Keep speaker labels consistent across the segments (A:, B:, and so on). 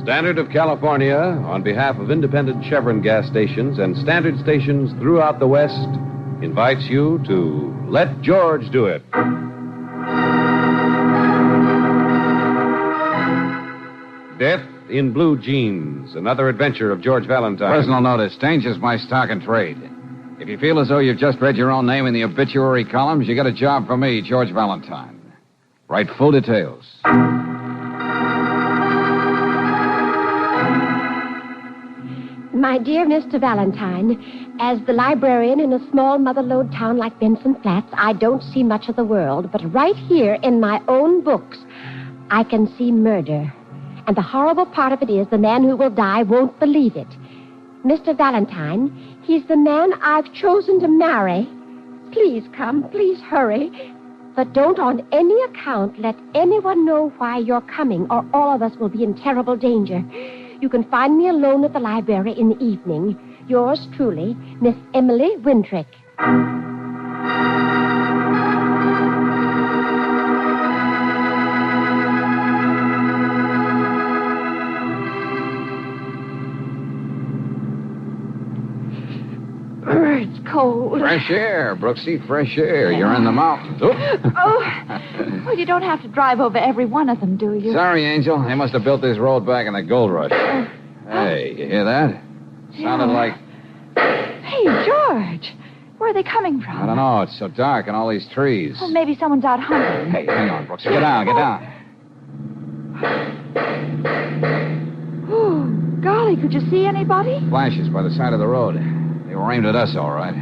A: Standard of California, on behalf of independent Chevron gas stations and standard stations throughout the West, invites you to Let George Do It. Death in Blue Jeans, another adventure of George Valentine.
B: Personal notice, danger's my stock and trade. If you feel as though you've just read your own name in the obituary columns, you got a job for me, George Valentine. Write full details.
C: My dear Mr. Valentine, as the librarian in a small mother-lode town like Benson Flats, I don't see much of the world, but right here in my own books, I can see murder. And the horrible part of it is the man who will die won't believe it. Mr. Valentine, he's the man I've chosen to marry. Please come, please hurry. But don't on any account let anyone know why you're coming, or all of us will be in terrible danger. You can find me alone at the library in the evening. Yours truly, Miss Emily Wintrick. It's cold.
B: Fresh air, Brooksy, fresh air. You're in the mountains. Oops.
D: Oh, well, you don't have to drive over every one of them, do you?
B: Sorry, Angel. They must have built this road back in the gold rush. Hey, you hear that? Sounded like...
D: Hey, George. Where are they coming from?
B: I don't know. It's so dark and all these trees.
D: Well, maybe someone's out hunting.
B: Hey, hang on, Brooksy. Get down, get down.
D: Oh, golly, could you see anybody?
B: Flashes by the side of the road. They were aimed at us, all right.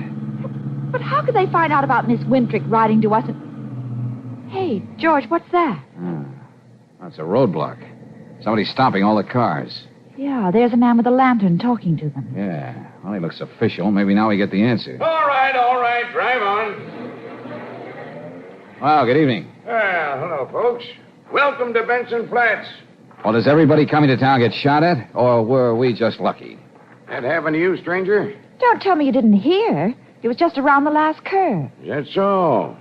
D: But how could they find out about Miss Wintrick writing to us? Hey, George, what's that?
B: That's a roadblock. Somebody's stopping all the cars.
D: Yeah, there's a man with a lantern talking to them.
B: Yeah. Well, he looks official. Maybe now we get the answer.
E: All right. Drive on.
B: Well, good evening.
E: Well, hello, folks. Welcome to Benson Flats.
B: Well, does everybody coming to town get shot at? Or were we just lucky?
E: That happen to you, stranger?
D: Don't tell me you didn't hear. It was just around the last curve.
E: Is that so?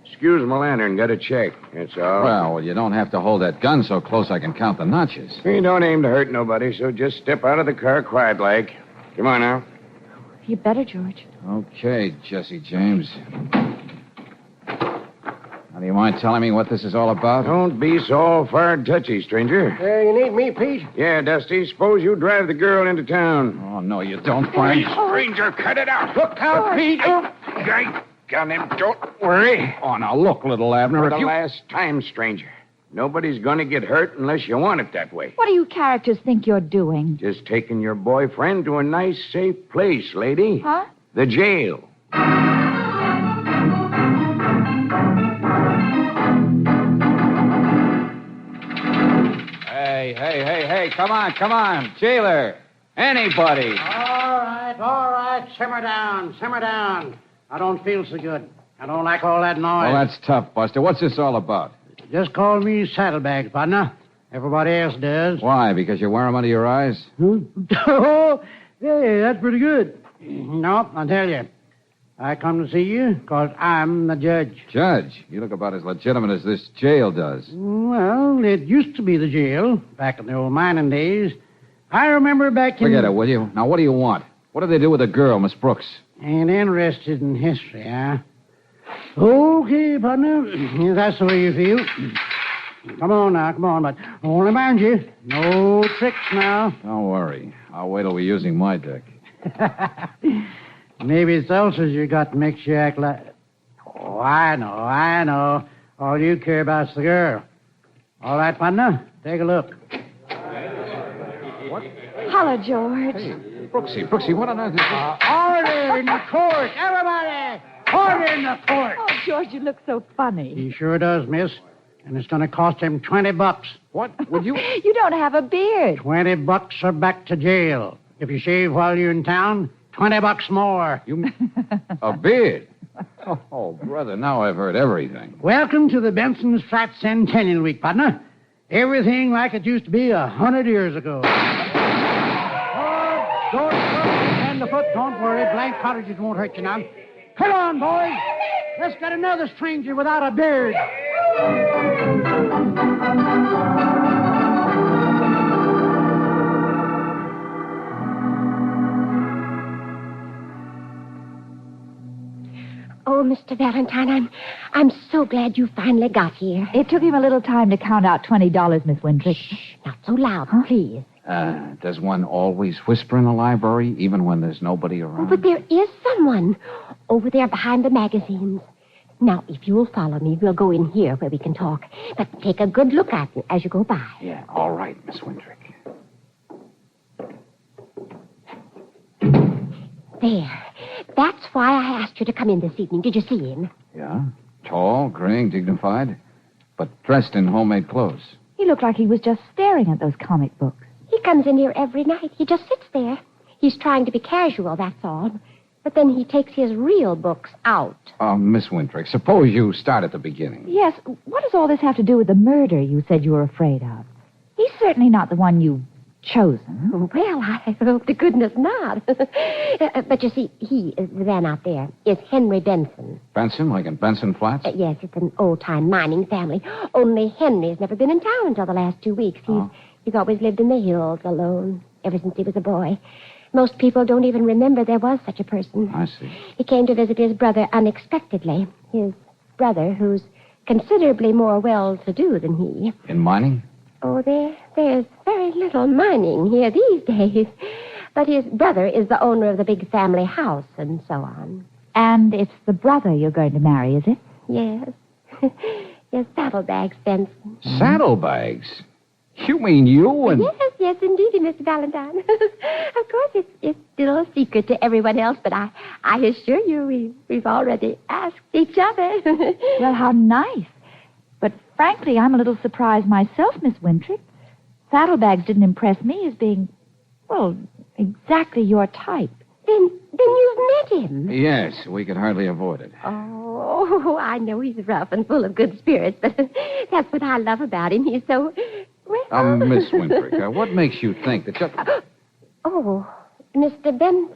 E: Excuse my lantern. Got to check. That's all.
B: Well, you don't have to hold that gun so close I can count the notches.
E: We don't aim to hurt nobody, so just step out of the car quiet-like. Come on now.
D: You better, George.
B: Okay, Jesse James. Now, do you mind telling me what this is all about?
E: Don't be so far touchy, stranger.
F: You need me, Pete?
E: Yeah, Dusty. Suppose you drive the girl into town.
B: Oh, no, you don't, Frank.
E: Stranger, cut it out.
F: Look out, Pete.
E: I got him. Don't worry.
B: Oh, now, look, little Abner,
E: For
B: if
E: the
B: you...
E: last time, stranger. Nobody's going to get hurt unless you want it that way.
D: What do you characters think you're doing?
E: Just taking your boyfriend to a nice, safe place, lady.
D: Huh?
E: The jail.
B: Hey, come on. Jailer. Anybody.
F: All right. Simmer down. I don't feel so good. I don't like all that noise.
B: Well, that's tough, Buster. What's this all about?
F: Just call me Saddlebags, partner. Everybody else does.
B: Why? Because you wear them under your eyes?
F: Oh, hey, that's pretty good. No, I'll tell you. I come to see you because I'm the judge.
B: Judge? You look about as legitimate as this jail does.
F: Well, it used to be the jail back in the old mining days. I remember back in...
B: Forget it, will you? Now, what do you want? What did they do with the girl, Miss Brooks?
F: Ain't interested in history, huh? Okay, partner. If that's the way you feel. Come on, but only mind you, no tricks now.
B: Don't worry. I'll wait till we're using my deck.
F: Maybe it's ulcers you got makes you act like... Oh, I know. All you care about's the girl. All right, partner, take a look.
B: What?
D: Hello, George.
B: Hey, Brooksy, what on earth is this?
F: Order in the court, everybody! Order in the court!
D: Oh, George, you look so funny.
F: He sure does, miss. And it's going to cost him $20.
B: What? Would you...
D: You don't have a beard.
F: $20 or back to jail. If you shave while you're in town, $20 more.
B: A beard? Oh, brother, now I've heard everything.
F: Welcome to the Benson's Flat Centennial Week, partner. Everything like it used to be 100 years ago. Don't stand the foot. Don't worry. Blank cottages won't hurt you now. Come on, boys. Let's get another stranger without a beard.
C: Mr. Valentine, I'm so glad you finally got here.
D: It took him a little time to count out $20, Miss Wintrick.
C: Shh, not so loud, please.
B: Does one always whisper in the library, even when there's nobody around?
C: Oh, but there is someone over there behind the magazines. Now, if you'll follow me, we'll go in here where we can talk. But take a good look at me as you go by.
B: Yeah, all right, Miss Wintrick.
C: There. That's why I asked you to come in this evening. Did you see him?
B: Yeah? Tall, grinning, dignified, but dressed in homemade clothes.
D: He looked like he was just staring at those comic books.
C: He comes in here every night. He just sits there. He's trying to be casual, that's all. But then he takes his real books out.
B: Miss Wintrick, suppose you start at the beginning.
D: Yes, what does all this have to do with the murder you said you were afraid of? He's certainly not the one you've chosen.
C: Well, I hope to goodness not. But you see, he, the man out there, is Henry Benson.
B: Benson, like in Benson Flats?
C: Yes, it's an old-time mining family. Only Henry's never been in town until the last 2 weeks. He's always lived in the hills alone, ever since he was a boy. Most people don't even remember there was such a person.
B: I see.
C: He came to visit his brother unexpectedly. His brother, who's considerably more well-to-do than he.
B: In mining?
C: Oh, there's very little mining here these days. But his brother is the owner of the big family house and so on.
D: And it's the brother you're going to marry, is it?
C: Yes. Yes, saddlebags, Benson.
B: Saddlebags? You mean you and...
C: Yes, indeed, Mr. Valentine. Of course, it's still a secret to everyone else, but I assure you we've already asked each other.
D: Well, how nice. But frankly, I'm a little surprised myself, Miss Wintrick. Saddlebags didn't impress me as being, well, exactly your type.
C: Then you've met him.
B: Yes, we could hardly avoid it.
C: Oh, I know he's rough and full of good spirits, but that's what I love about him. He's so... Well...
B: Miss Wintrick, what makes you think that you...
C: Oh, Mr. Benson.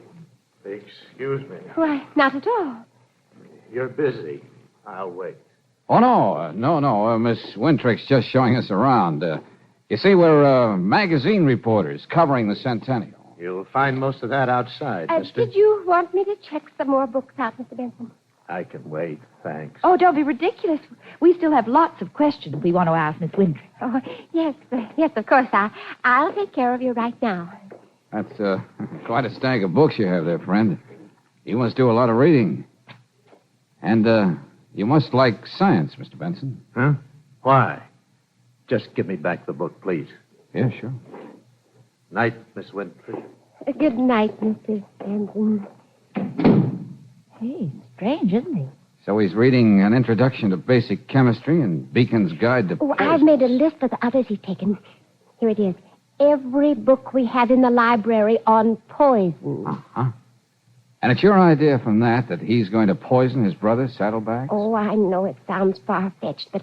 G: Excuse me.
C: Why, not at all.
G: You're busy. I'll wait.
B: Oh, no. Miss Wintrick's just showing us around. You see, we're magazine reporters covering the centennial.
G: You'll find most of that outside, mister.
C: Did you want me to check some more books out, Mr. Benson?
G: I can wait, thanks.
D: Oh, don't be ridiculous. We still have lots of questions we want to ask Miss Wintrick.
C: Oh, yes, of course. I'll take care of you right now.
B: That's quite a stack of books you have there, friend. You must do a lot of reading. And you must like science, Mr. Benson.
G: Huh? Why? Just give me back the book, please.
B: Yeah, sure.
G: Night, Miss Winfrey.
C: Good night, Mr. Benson.
D: Hey, strange, isn't he?
B: So he's reading an introduction to basic chemistry and Beacon's Guide to...
C: Oh, I've made a list of the others he's taken. Here it is. Every book we have in the library on poison.
B: Uh-huh. And it's your idea from that he's going to poison his brother, Saddlebags?
C: Oh, I know it sounds far-fetched, but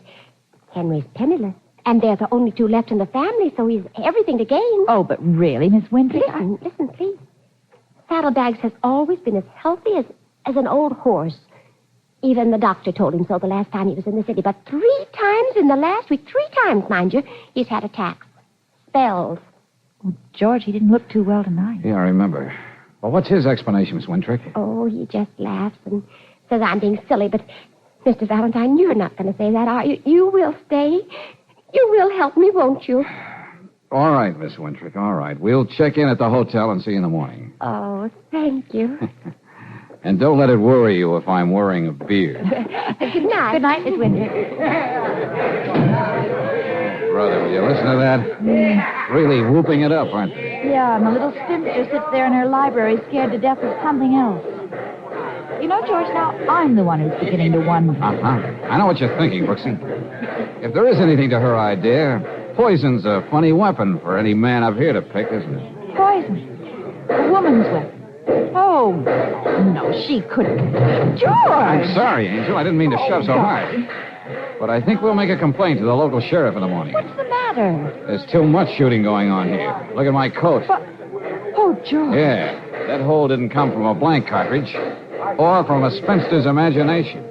C: Henry's penniless. And they're the only two left in the family, so he's everything to gain.
D: Oh, but really, Miss Wintrick?
C: Listen, please. Saddlebags has always been as healthy as an old horse. Even the doctor told him so the last time he was in the city. But 3 times in the last week, 3 times, mind you, he's had attacks. Spells.
D: Well, George, he didn't look too well tonight.
B: Yeah, I remember. Well, what's his explanation, Miss Wintrick?
C: Oh, he just laughs and says I'm being silly. But, Mr. Valentine, you're not going to say that, are you? You will stay. You will help me, won't you?
B: All right, Miss Wintrick, all right. We'll check in at the hotel and see you in the morning.
C: Oh, thank you.
B: And don't let it worry you if I'm wearing a beard.
C: Good night.
D: Good night, Miss Wintrick.
B: Brother, will you listen to that? Really whooping it up, aren't they?
D: Yeah, and the little spinster sits there in her library scared to death of something else. You know, George, now I'm the one who's beginning to wonder.
B: Uh-huh. I know what you're thinking, Brooksy. If there is anything to her idea, poison's a funny weapon for any man up here to pick, isn't it?
D: Poison. A woman's weapon. Oh, no, she couldn't. George!
B: I'm sorry, Angel. I didn't mean to shove so hard. But I think we'll make a complaint to the local sheriff in the morning.
D: What's the matter?
B: There's too much shooting going on here. Look at my coat.
D: But... Oh, George.
B: Yeah, that hole didn't come from a blank cartridge or from a spinster's imagination.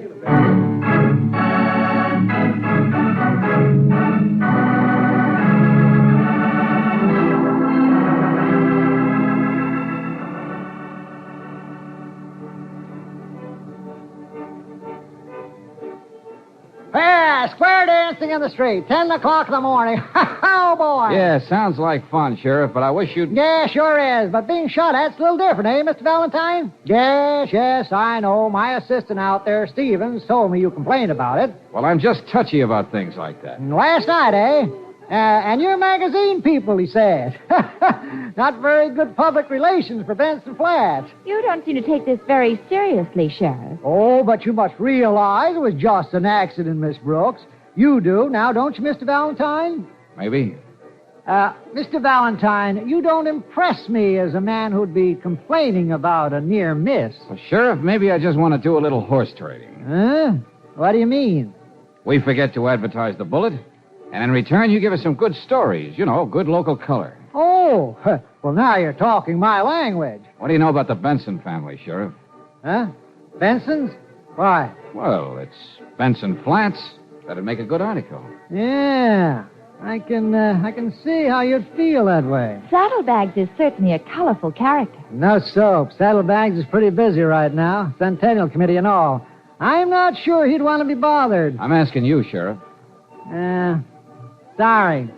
H: Yeah, square dancing in the street, 10 o'clock in the morning. Oh, boy.
B: Yeah, sounds like fun, Sheriff, but I wish you'd...
H: Yeah, sure is. But being shot at's a little different, eh, Mr. Valentine? Yes, I know. My assistant out there, Stevens, told me you complained about it.
B: Well, I'm just touchy about things like that.
H: Last night, eh? And your magazine people, he said. Not very good public relations for Benson Flats.
D: You don't seem to take this very seriously, Sheriff.
H: Oh, but you must realize it was just an accident, Miss Brooks. You do, now don't you, Mr. Valentine?
B: Maybe.
H: Mr. Valentine, you don't impress me as a man who'd be complaining about a near miss.
B: Well, Sheriff, maybe I just want to do a little horse trading.
H: Huh? What do you mean?
B: We forget to advertise the bullet, and in return, you give us some good stories. You know, good local color.
H: Oh, well, now you're talking my language.
B: What do you know about the Benson family, Sheriff?
H: Huh? Benson's? Why?
B: Well, it's Benson Flats. That'd make a good article.
H: Yeah, I can see how you'd feel that way.
D: Saddlebags is certainly a colorful character.
H: No soap. Saddlebags is pretty busy right now, Centennial Committee and all. I'm not sure he'd want to be bothered.
B: I'm asking you, Sheriff.
H: Sorry.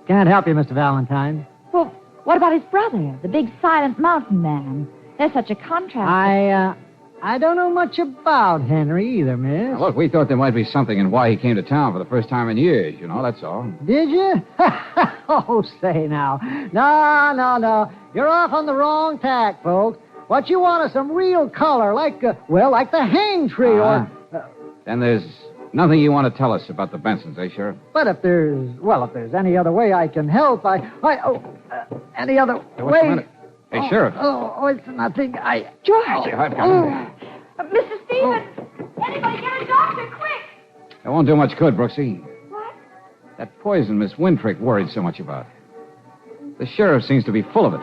H: Can't help you, Mr. Valentine.
D: Well, what about his brother, the big silent mountain man? There's such a contrast.
H: I don't know much about Henry either, miss.
B: Now, look, we thought there might be something in why he came to town for the first time in years, you know, that's all.
H: Did you? Oh, say now. No. You're off on the wrong tack, folks. What you want is some real color, like the hang tree or...
B: Then there's nothing you want to tell us about the Bensons, eh, Sheriff?
H: But if there's any other way I can help, any other
B: Hey, what's the
H: way...
B: matter? Hey, Sheriff.
H: It's nothing.
D: George!
B: I've got
D: Mr. Stevens! Anybody get a doctor, quick!
B: It won't do much good, Brooksy.
D: What?
B: That poison Miss Wintrick worried so much about. The sheriff seems to be full of it.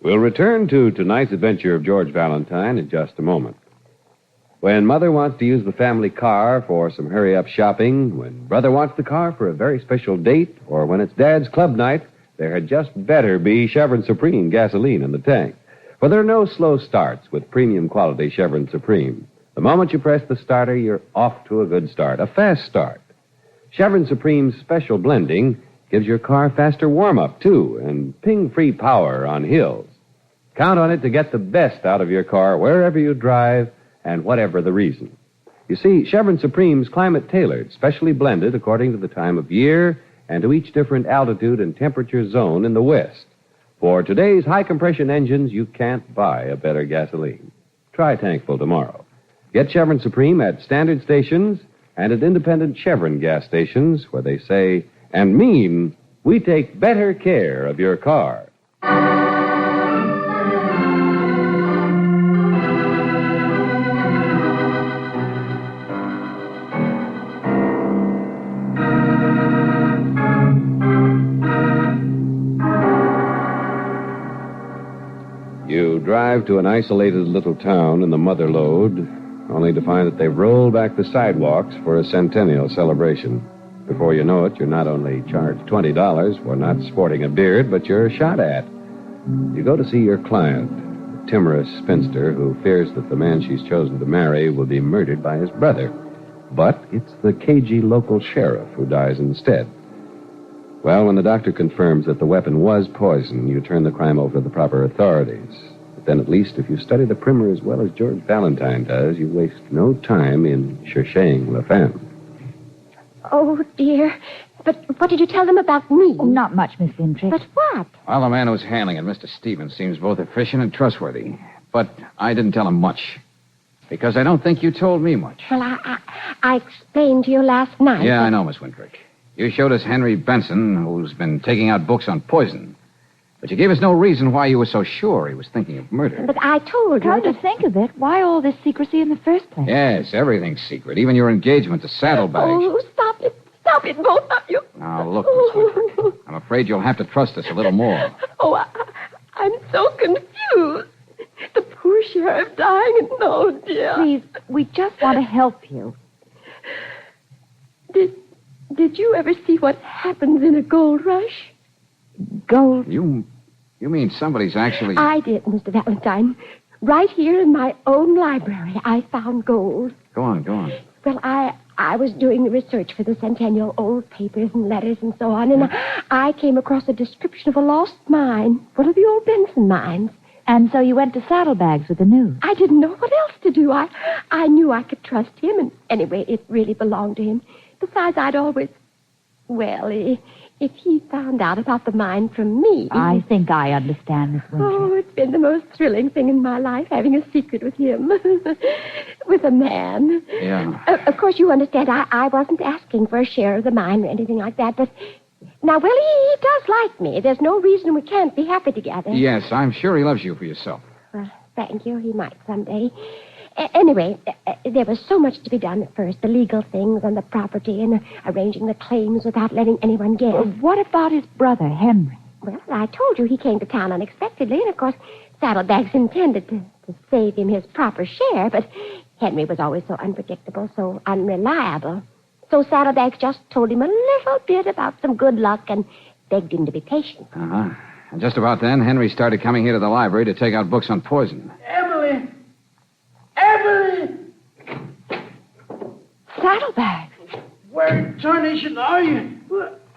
A: We'll return to tonight's adventure of George Valentine in just a moment. When Mother wants to use the family car for some hurry-up shopping, when Brother wants the car for a very special date, or when it's Dad's club night, there had just better be Chevron Supreme gasoline in the tank. For there are no slow starts with premium quality Chevron Supreme. The moment you press the starter, you're off to a good start, a fast start. Chevron Supreme's special blending gives your car faster warm-up, too, and ping-free power on hills. Count on it to get the best out of your car wherever you drive and whatever the reason. You see, Chevron Supreme's climate-tailored, specially blended according to the time of year and to each different altitude and temperature zone in the West. For today's high-compression engines, you can't buy a better gasoline. Try Tankful tomorrow. Get Chevron Supreme at standard stations and at independent Chevron gas stations where they say and mean we take better care of your car. You drive to an isolated little town in the Mother Lode, only to find that they've rolled back the sidewalks for a centennial celebration. Before you know it, you're not only charged $20 for not sporting a beard, but you're shot at. You go to see your client, a timorous spinster who fears that the man she's chosen to marry will be murdered by his brother. But it's the cagey local sheriff who dies instead. Well, when the doctor confirms that the weapon was poison, you turn the crime over to the proper authorities. But then at least if you study the primer as well as George Valentine does, you waste no time in cherching la femme.
C: Oh, dear. But what did you tell them about me?
D: Oh, not much, Miss Wintrick.
C: But what?
B: Well, the man who's handling it, Mr. Stevens, seems both efficient and trustworthy. But I didn't tell him much. Because I don't think you told me much.
C: Well, I explained to you last night.
B: Yeah, I know, Miss Wintrick. You showed us Henry Benson, who's been taking out books on poison. But you gave us no reason why you were so sure he was thinking of murder.
C: But I told you
D: Come to think of it, why all this secrecy in the first place?
B: Yes, everything's secret, even your engagement to Saddlebags.
C: Oh, stop it. Stop it, both of you.
B: Now, look, Miss Wintrick, I'm afraid you'll have to trust us a little more.
C: Oh, I'm so confused. The poor sheriff dying, and oh, dear.
D: Please, we just want to help you.
C: Did you ever see what happens in a gold rush?
D: Gold?
B: You mean somebody's actually...
C: I did, Mr. Valentine. Right here in my own library, I found gold.
B: Go on.
C: Well, I was doing the research for the Centennial, old papers and letters and so on, and I came across a description of a lost mine, one of the old Benson mines.
D: And so you went to Saddlebags with the news?
C: I didn't know what else to do. I knew I could trust him, and anyway, it really belonged to him. Besides, I'd always... Well, if he found out about the mine from me...
D: I think I understand, Miss Winthrop.
C: Oh, it's been the most thrilling thing in my life, having a secret with him. With a man.
B: Yeah.
C: Of course, you understand, I wasn't asking for a share of the mine or anything like that, but... Now, well, he does like me. There's no reason we can't be happy together.
B: Yes, I'm sure he loves you for yourself.
C: Well, thank you. He might someday. Anyway, there was so much to be done at first. The legal things and the property and arranging the claims without letting anyone guess.
D: Well, what about his brother, Henry?
C: Well, I told you he came to town unexpectedly, and of course, Saddlebags intended to save him his proper share, but Henry was always so unpredictable, so unreliable. So Saddlebags just told him a little bit about some good luck and begged him to be patient.
B: Uh-huh. And just about then, Henry started coming here to the library to take out books on poison.
F: Emily!
C: Saddlebags?
F: Where in tarnation are you?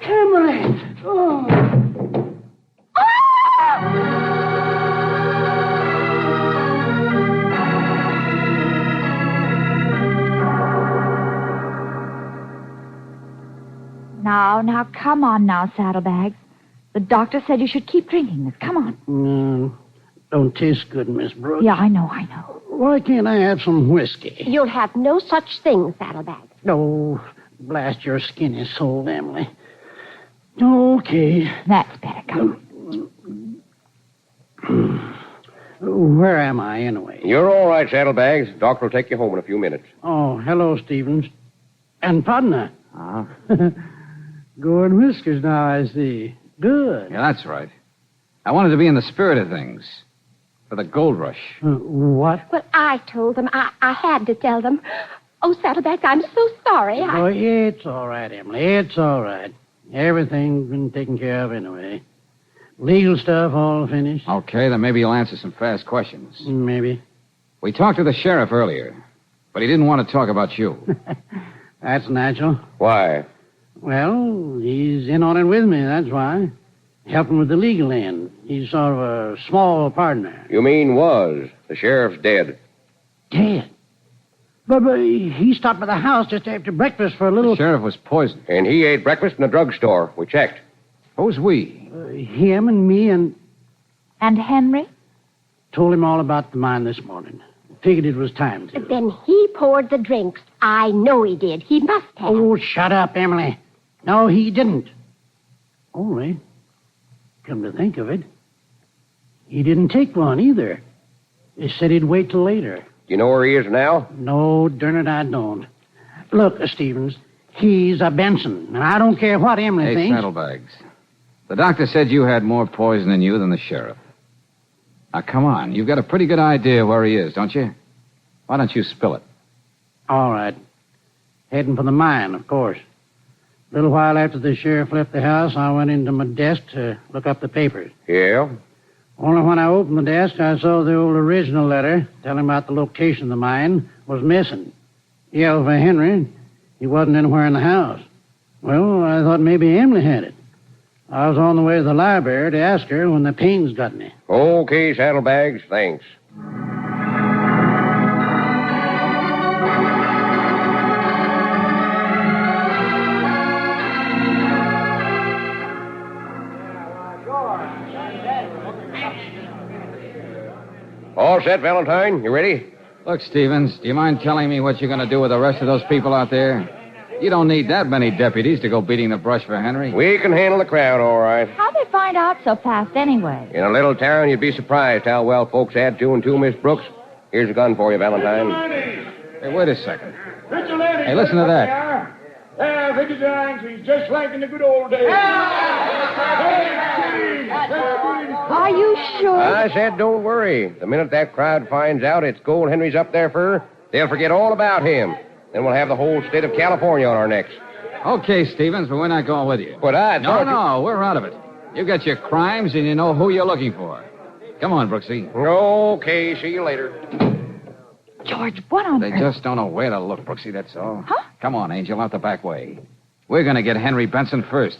F: Emily! Oh.
D: Now, come on now, Saddlebags. The doctor said you should keep drinking this. Come on.
F: No, don't taste good, Miss Brooks.
D: Yeah, I know.
F: Why can't I have some whiskey?
C: You'll have no such thing, Saddlebags.
F: No, blast your skinny soul, Emily. Okay.
D: That's better. Come
F: on. Where am I, anyway?
E: You're all right, Saddlebags. Doctor will take you home in a few minutes.
F: Oh, hello, Stevens. And partner.
B: Uh-huh.
F: Going whiskers now, I see. Good.
B: Yeah, that's right. I wanted to be in the spirit of things. For the gold rush.
F: What?
C: Well, I told them. I had to tell them. Oh, Saddlebags, I'm so sorry.
F: Oh, it's all right, Emily. It's all right. Everything's been taken care of anyway. Legal stuff all finished.
B: Okay, then maybe you'll answer some fast questions.
F: Maybe.
B: We talked to the sheriff earlier, but he didn't want to talk about you.
F: That's natural.
E: Why?
F: Well, he's in on it with me, that's why. Helping with the legal end. He's sort of a small partner.
E: You mean was. The sheriff's dead.
F: Dead? But he stopped by the house just after breakfast for a little...
B: The sheriff was poisoned.
E: And he ate breakfast in the drugstore. We checked.
B: Who's we?
F: Him and me and...
D: And Henry?
F: Told him all about the mine this morning. Figured it was time to.
C: Then he poured the drinks. I know he did. He must have.
F: Oh, shut up, Emily. No, he didn't. Only, come to think of it, he didn't take one either. He said he'd wait till later.
E: Do you know where he is now?
F: No, darn it, I don't. Look, Stevens, he's a Benson, and I don't care what Emily thinks.
B: Hey, Saddlebags. The doctor said you had more poison in you than the sheriff. Now, come on. You've got a pretty good idea where he is, don't you? Why don't you spill it?
F: All right. Heading for the mine, of course. A little while after the sheriff left the house, I went into my desk to look up the papers.
E: Yeah?
F: Only when I opened the desk, I saw the old original letter telling about the location of the mine was missing. Yelled for Henry. He wasn't anywhere in the house. Well, I thought maybe Emily had it. I was on the way to the library to ask her when the pains got me.
E: Okay, Saddlebags, thanks. All set, Valentine? You ready?
B: Look, Stevens, do you mind telling me what you're going to do with the rest of those people out there? You don't need that many deputies to go beating the brush for Henry.
E: We can handle the crowd, all right.
D: How'd they find out so fast anyway?
E: In a little town, you'd be surprised how well folks add two and two, Miss Brooks. Here's a gun for you, Valentine.
B: Hey, wait a second. Hey, listen to that.
E: the designs. He's just like in the good old days.
C: Are you sure?
I: I said don't worry. The minute that crowd finds out it's Gold Henry's up there for, they'll forget all about him. Then we'll have the whole state of California on our necks.
B: Okay, Stevens, but we're not going with you.
I: But I thought...
B: No, we're out of it. You got your crimes and you know who you're looking for. Come on, Brooksy.
I: Okay, see you later.
D: George, what on
B: They
D: earth?
B: just don't know where to look, Brooksy, that's all.
D: Huh?
B: Come on, Angel, out the back way. We're going to get Henry Benson first.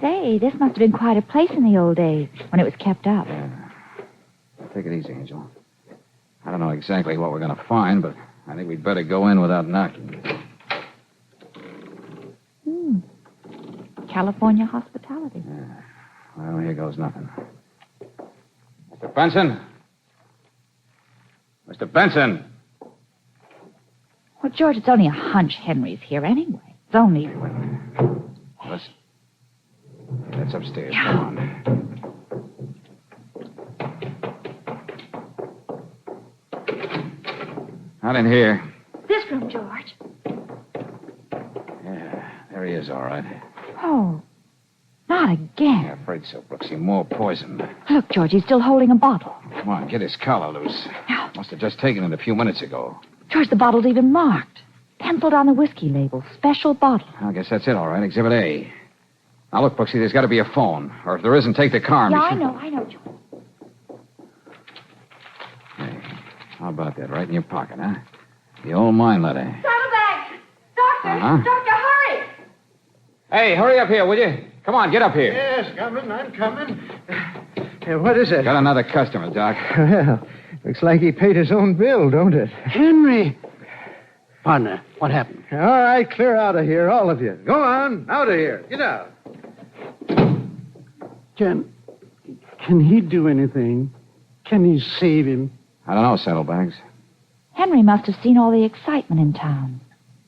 D: Say, this must have been quite a place in the old days when it was kept up.
B: Yeah. Take it easy, Angel. I don't know exactly what we're going to find, but I think we'd better go in without knocking.
D: California hospitality.
B: Yeah. Well, here goes nothing. Mr. Benson? Mr. Benson!
D: Well, George, it's only a hunch Henry's here anyway. It's only...
B: Let's... That's upstairs. Come on. Not in here.
D: This room, George.
B: Yeah, there he is, all right.
D: Oh, not again.
B: Yeah, afraid so, Brooksy. More poison.
D: Look, George, he's still holding a bottle.
B: Come on, get his collar loose.
D: Now,
B: Must have just taken it a few minutes ago.
D: George, the bottle's even marked. Penciled on the whiskey label. Special bottle.
B: I guess that's it, all right. Exhibit A. Now, look, Brooksy, there's got to be a phone. Or if there isn't, take the car and
D: Yeah,
B: be sure...
D: I know, George.
B: Hey, how about that? Right in your pocket, huh? The old mine letter.
C: Saddlebags! Doctor!
B: Uh-huh.
C: Doctor, hurry!
B: Hey, hurry up here, will you? Come on, get up here.
F: Yes, I'm coming. What is it?
B: Got another customer, Doc.
F: Well, looks like he paid his own bill, don't it? Henry! Partner, what happened? All right, clear out of here, all of you. Go on, out of here. Get out. Can he do anything? Can he save him?
B: I don't know, Saddlebags.
D: Henry must have seen all the excitement in town.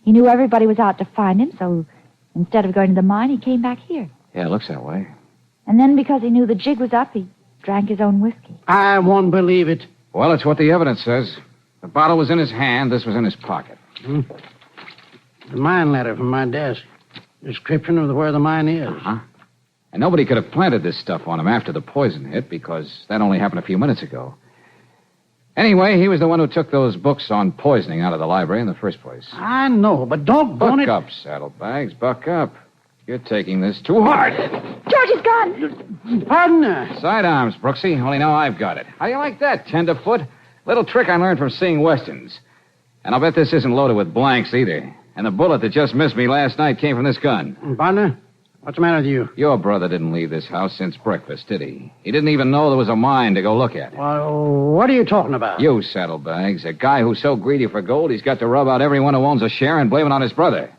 D: He knew everybody was out to find him, so instead of going to the mine, he came back here.
B: Yeah, it looks that way.
D: And then because he knew the jig was up, he drank his own whiskey.
F: I won't believe it.
B: Well, it's what the evidence says. The bottle was in his hand. This was in his pocket.
F: The mine letter from my desk. Description of where the mine is.
B: Uh-huh. And nobody could have planted this stuff on him after the poison hit, because that only happened a few minutes ago. Anyway, he was the one who took those books on poisoning out of the library in the first place.
F: I know, but doggone
B: Buck
F: it.
B: up, Saddlebags. Buck up. You're taking this too hard.
D: George is gone!
F: Partner.
B: Sidearms, Brooksy. Only now I've got it. How do you like that, tenderfoot? Little trick I learned from seeing westerns. And I'll bet this isn't loaded with blanks either. And the bullet that just missed me last night came from this gun.
F: Partner, what's the matter with you?
B: Your brother didn't leave this house since breakfast, did he? He didn't even know there was a mine to go look at.
F: Well, what are you talking about?
B: You, Saddlebags. A guy who's so greedy for gold, he's got to rub out everyone who owns a share and blame it on his brother.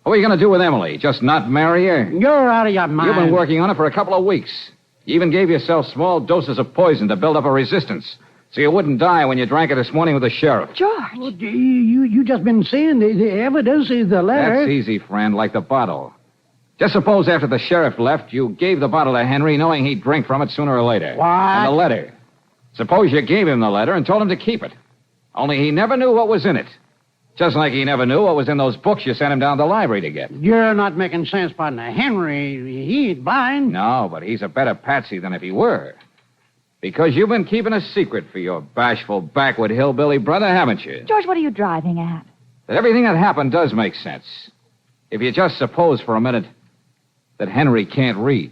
B: What are you going to do with Emily? Just not marry her?
F: You're out of your mind.
B: You've been working on it for a couple of weeks. You even gave yourself small doses of poison to build up a resistance, so you wouldn't die when you drank it this morning with the sheriff.
D: George!
F: Well, you just been seeing the evidence is the letter.
B: That's easy, friend, like the bottle. Just suppose after the sheriff left, you gave the bottle to Henry knowing he'd drink from it sooner or later.
F: What?
B: And the letter. Suppose you gave him the letter and told him to keep it. Only he never knew what was in it. Just like he never knew what was in those books you sent him down to the library to get.
F: You're not making sense, partner. Henry, he ain't blind.
B: No, but he's a better patsy than if he were. Because you've been keeping a secret for your bashful backwood hillbilly brother, haven't you?
D: George, what are you driving at?
B: That everything that happened does make sense. If you just suppose for a minute that Henry can't read.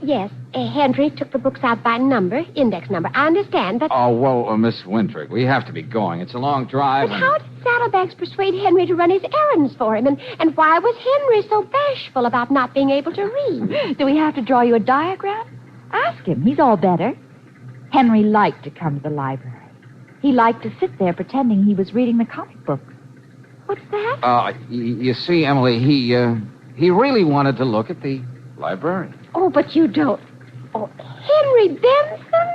C: Yes, Henry took the books out by number, index number. I understand, but...
B: Oh, well, Miss Wintrick, we have to be going. It's a long drive.
C: But how did Saddlebags persuade Henry to run his errands for him? And why was Henry so bashful about not being able to read?
D: Do we have to draw you a diagram? Ask him. He's all better. Henry liked to come to the library. He liked to sit there pretending he was reading the comic books. What's that?
B: You see, Emily, he really wanted to look at the library.
C: Oh, but you don't. Oh, Henry Benson?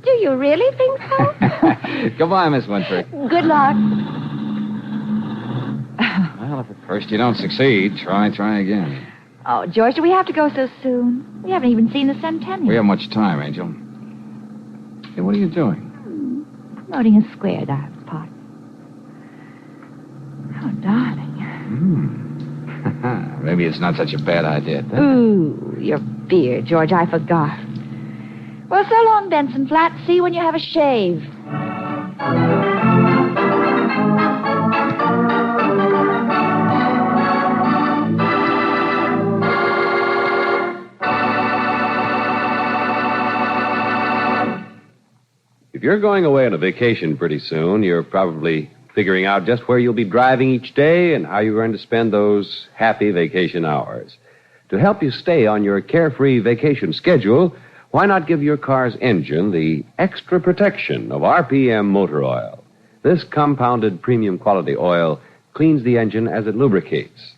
C: Do you really think so?
B: Goodbye, Miss Wintrick.
D: Good luck.
B: Well, if at first you don't succeed, try again.
D: Oh, George, do we have to go so soon? We haven't even seen the centennial.
B: We haven't much time, Angel. Hey, what are you doing?
D: Promoting a square that I was part of. Oh, darling.
B: Maybe it's not such a bad idea.
D: Ooh, your beard, George, I forgot. Well, so long, Benson Flat. See you when you have a shave.
A: If you're going away on a vacation pretty soon, you're probably figuring out just where you'll be driving each day and how you're going to spend those happy vacation hours. To help you stay on your carefree vacation schedule, why not give your car's engine the extra protection of RPM motor oil? This compounded premium quality oil cleans the engine as it lubricates.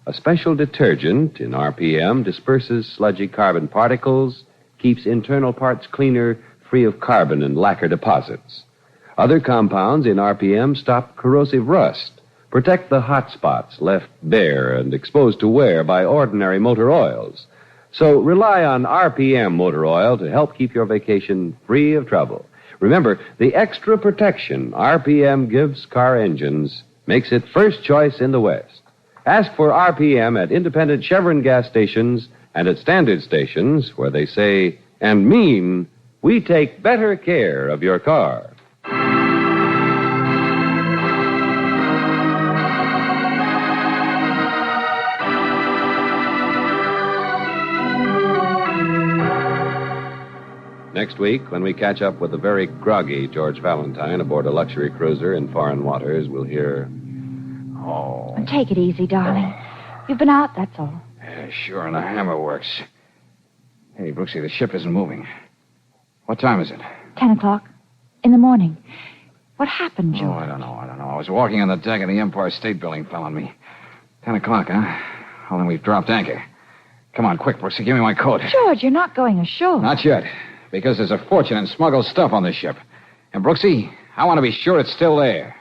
A: A special detergent in RPM disperses sludgy carbon particles, keeps internal parts cleaner, free of carbon and lacquer deposits. Other compounds in RPM stop corrosive rust, protect the hot spots left bare and exposed to wear by ordinary motor oils. So rely on RPM motor oil to help keep your vacation free of trouble. Remember, the extra protection RPM gives car engines makes it first choice in the West. Ask for RPM at independent Chevron gas stations and at standard stations where they say and mean, we take better care of your car. Next week, when we catch up with the very groggy George Valentine aboard a luxury cruiser in foreign waters, we'll hear...
B: Oh.
D: Take it easy, darling. You've been out, that's all.
B: Yeah, sure, and the hammer works. Hey, Brooksy, the ship isn't moving. What time is it?
D: 10 o'clock. In the morning. What happened, George?
B: Oh, I don't know. I was walking on the deck of the Empire State Building, fell on me. 10 o'clock, huh? Well, then we've dropped anchor. Come on, quick, Brooksy, give me my coat.
D: George, you're not going ashore.
B: Not yet, because there's a fortune in smuggled stuff on this ship. And, Brooksy, I want to be sure it's still there.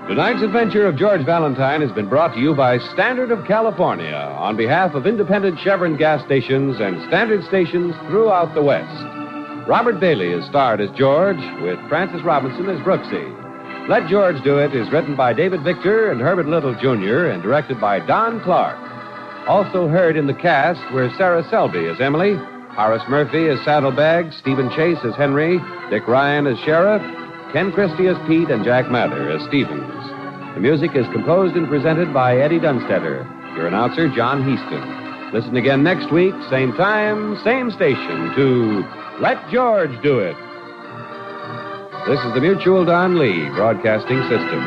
A: Tonight's adventure of George Valentine has been brought to you by Standard of California on behalf of independent Chevron gas stations and Standard stations throughout the West. Robert Bailey is starred as George, with Francis Robinson as Brooksy. Let George Do It is written by David Victor and Herbert Little, Jr. and directed by Don Clark. Also heard in the cast were Sarah Selby as Emily, Horace Murphy as Saddlebags, Stephen Chase as Henry, Dick Ryan as Sheriff, Ken Christie as Pete, and Jack Mather as Stevens. The music is composed and presented by Eddie Dunstetter. Your announcer, John Heaston. Listen again next week, same time, same station, to Let George Do It. This is the Mutual Don Lee Broadcasting System.